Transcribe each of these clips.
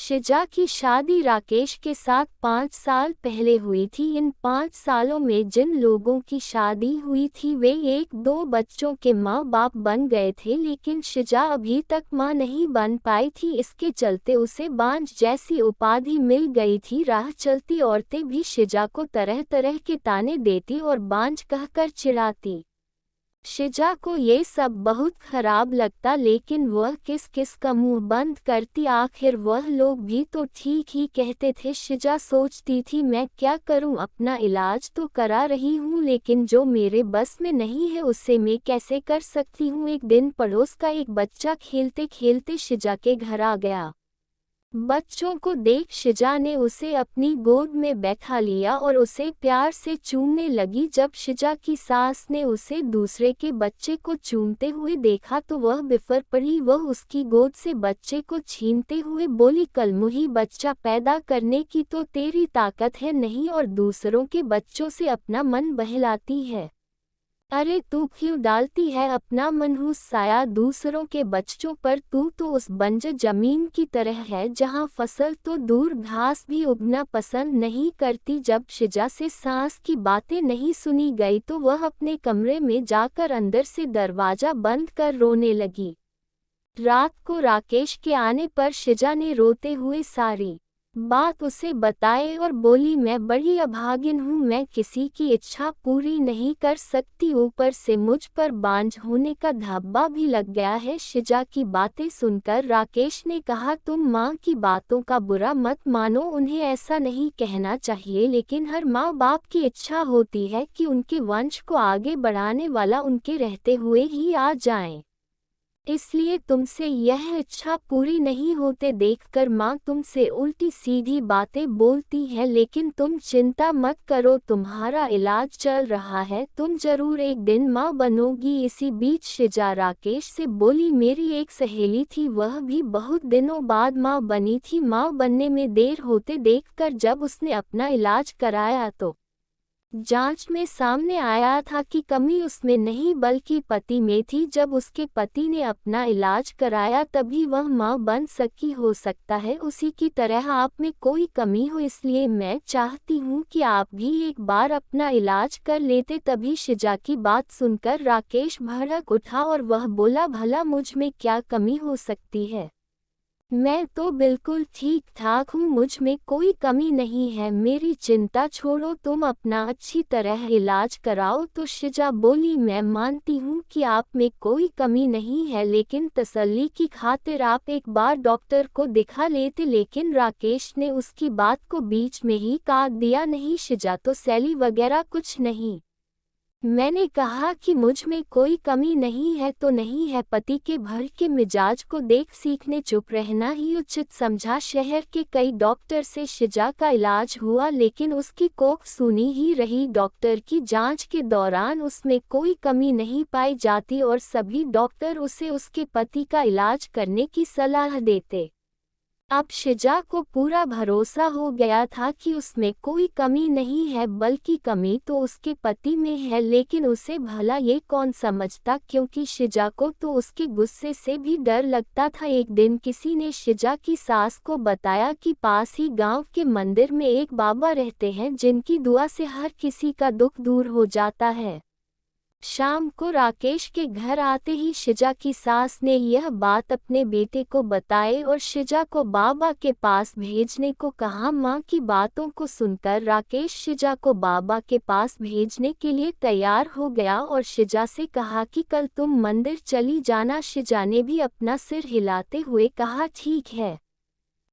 शिजा की शादी राकेश के साथ 5 साल पहले हुई थी। इन 5 सालों में जिन लोगों की शादी हुई थी वे 1-2 बच्चों के माँ बाप बन गए थे, लेकिन शिजा अभी तक माँ नहीं बन पाई थी। इसके चलते उसे बांझ जैसी उपाधि मिल गई थी। राह चलती औरतें भी शिजा को तरह तरह के ताने देती और बांझ कहकर चिढ़ाती। शिजा को ये सब बहुत खराब लगता, लेकिन वह किस किस का मुंह बंद करती। आखिर वह लोग भी तो ठीक ही कहते थे। शिजा सोचती थी, मैं क्या करूं, अपना इलाज तो करा रही हूं, लेकिन जो मेरे बस में नहीं है उसे मैं कैसे कर सकती हूं। एक दिन पड़ोस का एक बच्चा खेलते खेलते शिजा के घर आ गया। बच्चों को देख शिजा ने उसे अपनी गोद में बैठा लिया और उसे प्यार से चूमने लगी। जब शिजा की सास ने उसे दूसरे के बच्चे को चूमते हुए देखा तो वह बिफर पड़ी। वह उसकी गोद से बच्चे को छीनते हुए बोली, कल मुही बच्चा पैदा करने की तो तेरी ताकत है नहीं और दूसरों के बच्चों से अपना मन बहलाती है। अरे तू क्यों डालती है अपना मनहूस साया दूसरों के बच्चों पर। तू तो उस बंजर जमीन की तरह है जहाँ फसल तो दूर घास भी उगना पसंद नहीं करती। जब शिजा से सास की बातें नहीं सुनी गई तो वह अपने कमरे में जाकर अंदर से दरवाजा बंद कर रोने लगी। रात को राकेश के आने पर शिजा ने रोते हुए सारी बात उसे बताए और बोली, मैं बड़ी अभागिन हूँ, मैं किसी की इच्छा पूरी नहीं कर सकती, ऊपर से मुझ पर बांझ होने का धब्बा भी लग गया है। शिजा की बातें सुनकर राकेश ने कहा, तुम माँ की बातों का बुरा मत मानो, उन्हें ऐसा नहीं कहना चाहिए, लेकिन हर माँ बाप की इच्छा होती है कि उनके वंश को आगे बढ़ाने वाला उनके रहते हुए ही आ जाए। इसलिए तुमसे यह इच्छा पूरी नहीं होते देखकर माँ तुमसे उल्टी सीधी बातें बोलती है, लेकिन तुम चिंता मत करो, तुम्हारा इलाज चल रहा है, तुम जरूर एक दिन माँ बनोगी। इसी बीच शिजा राकेश से बोली, मेरी एक सहेली थी, वह भी बहुत दिनों बाद माँ बनी थी। माँ बनने में देर होते देखकर जब उसने अपना इलाज कराया तो जांच में सामने आया था कि कमी उसमें नहीं बल्कि पति में थी। जब उसके पति ने अपना इलाज कराया तभी वह मां बन सकी। हो सकता है उसी की तरह आप में कोई कमी हो, इसलिए मैं चाहती हूं कि आप भी एक बार अपना इलाज कर लेते। तभी शिजा की बात सुनकर राकेश भड़क उठा और वह बोला, भला मुझ में क्या कमी हो सकती है, मैं तो बिल्कुल ठीक ठाक हूँ, मुझ में कोई कमी नहीं है, मेरी चिंता छोड़ो, तुम अपना अच्छी तरह इलाज कराओ। तो शिजा बोली, मैं मानती हूँ कि आप में कोई कमी नहीं है, लेकिन तसल्ली की खातिर आप एक बार डॉक्टर को दिखा लेते। लेकिन राकेश ने उसकी बात को बीच में ही काट दिया, नहीं शिजा, तो सैली वगैरह कुछ नहीं, मैंने कहा कि मुझ में कोई कमी नहीं है तो नहीं है। पति के भर के मिजाज को देख सीखने चुप रहना ही उचित समझा। शहर के कई डॉक्टर से शिजा का इलाज हुआ, लेकिन उसकी कोख सूनी ही रही। डॉक्टर की जांच के दौरान उसमें कोई कमी नहीं पाई जाती और सभी डॉक्टर उसे उसके पति का इलाज करने की सलाह देते। अब शिजा को पूरा भरोसा हो गया था कि उसमें कोई कमी नहीं है, बल्कि कमी तो उसके पति में है, लेकिन उसे भला ये कौन समझता, क्योंकि शिजा को तो उसके गुस्से से भी डर लगता था। एक दिन किसी ने शिजा की सास को बताया कि पास ही गांव के मंदिर में एक बाबा रहते हैं जिनकी दुआ से हर किसी का दुख दूर हो जाता है। शाम को राकेश के घर आते ही शिजा की सास ने यह बात अपने बेटे को बताई और शिजा को बाबा के पास भेजने को कहा। मां की बातों को सुनकर राकेश शिजा को बाबा के पास भेजने के लिए तैयार हो गया और शिजा से कहा कि कल तुम मंदिर चली जाना। शिजा ने भी अपना सिर हिलाते हुए कहा, ठीक है,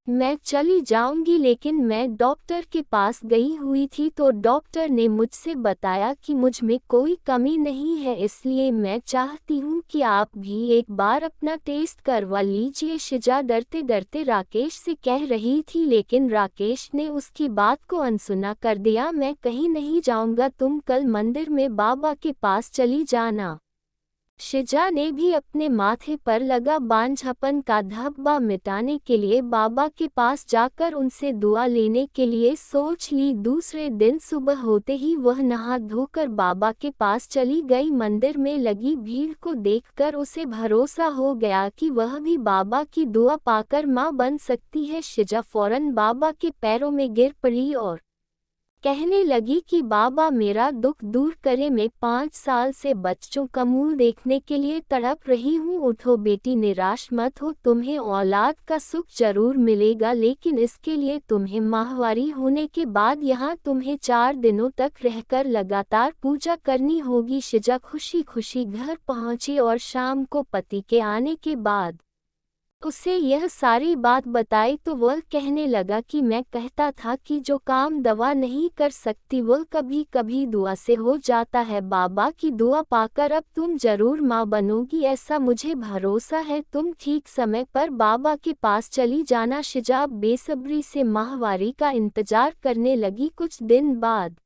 मैं चली जाऊंगी, लेकिन मैं डॉक्टर के पास गई हुई थी तो डॉक्टर ने मुझसे बताया कि मुझ में कोई कमी नहीं है, इसलिए मैं चाहती हूँ कि आप भी एक बार अपना टेस्ट करवा लीजिए। शिजा डरते डरते राकेश से कह रही थी, लेकिन राकेश ने उसकी बात को अनसुना कर दिया। मैं कहीं नहीं जाऊंगा, तुम कल मंदिर में बाबा के पास चली जाना। शिजा ने भी अपने माथे पर लगा बांझपन का धब्बा मिटाने के लिए बाबा के पास जाकर उनसे दुआ लेने के लिए सोच ली। दूसरे दिन सुबह होते ही वह नहा धोकर बाबा के पास चली गई। मंदिर में लगी भीड़ को देखकर उसे भरोसा हो गया कि वह भी बाबा की दुआ पाकर मां बन सकती है। शिजा फौरन बाबा के पैरों में गिर पड़ी और कहने लगी कि बाबा मेरा दुख दूर करे, मैं 5 साल से बच्चों का मुंह देखने के लिए तड़प रही हूँ। उठो बेटी, निराश मत हो, तुम्हें औलाद का सुख जरूर मिलेगा, लेकिन इसके लिए तुम्हें माहवारी होने के बाद यहाँ तुम्हें 4 दिनों तक रहकर लगातार पूजा करनी होगी। शिजा खुशी खुशी घर पहुंची और शाम को पति के आने के बाद उसे यह सारी बात बताई तो वह कहने लगा कि मैं कहता था कि जो काम दवा नहीं कर सकती वह कभी कभी दुआ से हो जाता है। बाबा की दुआ पाकर अब तुम जरूर माँ बनोगी, ऐसा मुझे भरोसा है। तुम ठीक समय पर बाबा के पास चली जाना। शिजा बेसब्री से माहवारी का इंतजार करने लगी। कुछ दिन बाद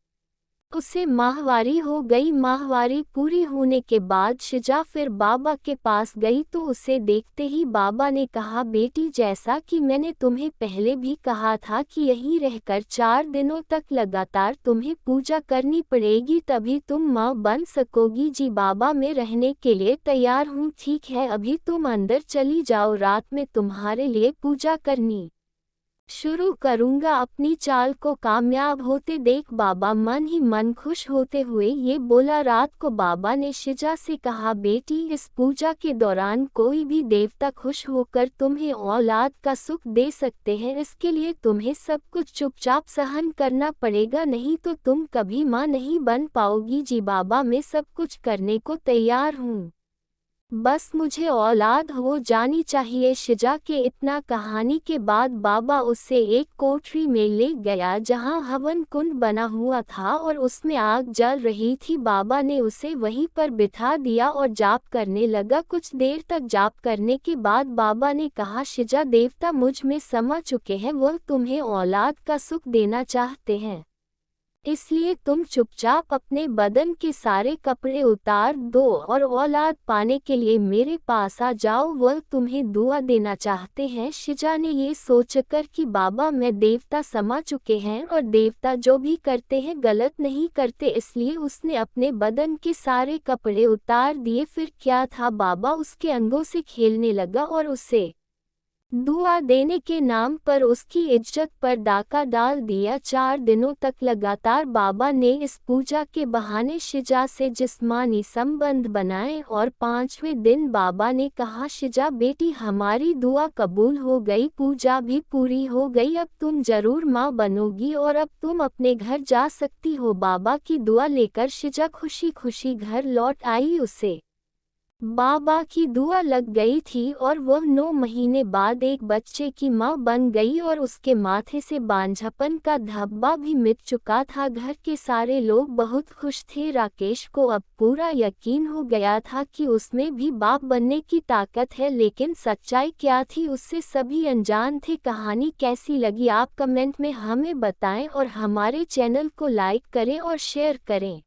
उसे माहवारी हो गई। माहवारी पूरी होने के बाद शिजा फिर बाबा के पास गई तो उसे देखते ही बाबा ने कहा, बेटी जैसा कि मैंने तुम्हें पहले भी कहा था कि यहीं रहकर 4 दिनों तक लगातार तुम्हें पूजा करनी पड़ेगी, तभी तुम माँ बन सकोगी। जी बाबा, मैं रहने के लिए तैयार हूँ। ठीक है, अभी तुम अंदर चली जाओ, रात में तुम्हारे लिए पूजा करनी शुरू करूंगा। अपनी चाल को कामयाब होते देख बाबा मन ही मन खुश होते हुए ये बोला। रात को बाबा ने शिजा से कहा, बेटी इस पूजा के दौरान कोई भी देवता खुश होकर तुम्हें औलाद का सुख दे सकते हैं, इसके लिए तुम्हें सब कुछ चुपचाप सहन करना पड़ेगा, नहीं तो तुम कभी माँ नहीं बन पाओगी। जी बाबा, मैं सब कुछ करने को तैयार हूँ, बस मुझे औलाद हो जानी चाहिए। शिजा के इतना कहानी के बाद बाबा उसे एक कोठरी में ले गया जहां हवन कुंड बना हुआ था और उसमें आग जल रही थी। बाबा ने उसे वहीं पर बिठा दिया और जाप करने लगा। कुछ देर तक जाप करने के बाद बाबा ने कहा, शिजा देवता मुझ में समा चुके हैं, वह तुम्हें औलाद का सुख देना चाहते हैं, इसलिए तुम चुपचाप अपने बदन के सारे कपड़े उतार दो और औलाद पाने के लिए मेरे पास आ जाओ, वह तुम्हें दुआ देना चाहते हैं। शिजा ने ये सोचकर कि बाबा मैं देवता समा चुके हैं और देवता जो भी करते हैं गलत नहीं करते, इसलिए उसने अपने बदन के सारे कपड़े उतार दिए। फिर क्या था, बाबा उसके अंगों से खेलने लगा और उसे दुआ देने के नाम पर उसकी इज्जत पर डाका डाल दिया। 4 दिनों तक लगातार बाबा ने इस पूजा के बहाने शिजा से जिस्मानी संबंध बनाए और 5वें दिन बाबा ने कहा, शिजा बेटी हमारी दुआ कबूल हो गई, पूजा भी पूरी हो गई, अब तुम जरूर माँ बनोगी और अब तुम अपने घर जा सकती हो। बाबा की दुआ लेकर शिजा खुशी खुशी घर लौट आई। उसे बाबा की दुआ लग गई थी और वह 9 महीने बाद एक बच्चे की मां बन गई और उसके माथे से बांझपन का धब्बा भी मिट चुका था। घर के सारे लोग बहुत खुश थे। राकेश को अब पूरा यकीन हो गया था कि उसमें भी बाप बनने की ताकत है, लेकिन सच्चाई क्या थी उससे सभी अनजान थे। कहानी कैसी लगी आप कमेंट में हमें बताएं और हमारे चैनल को लाइक करें और शेयर करें।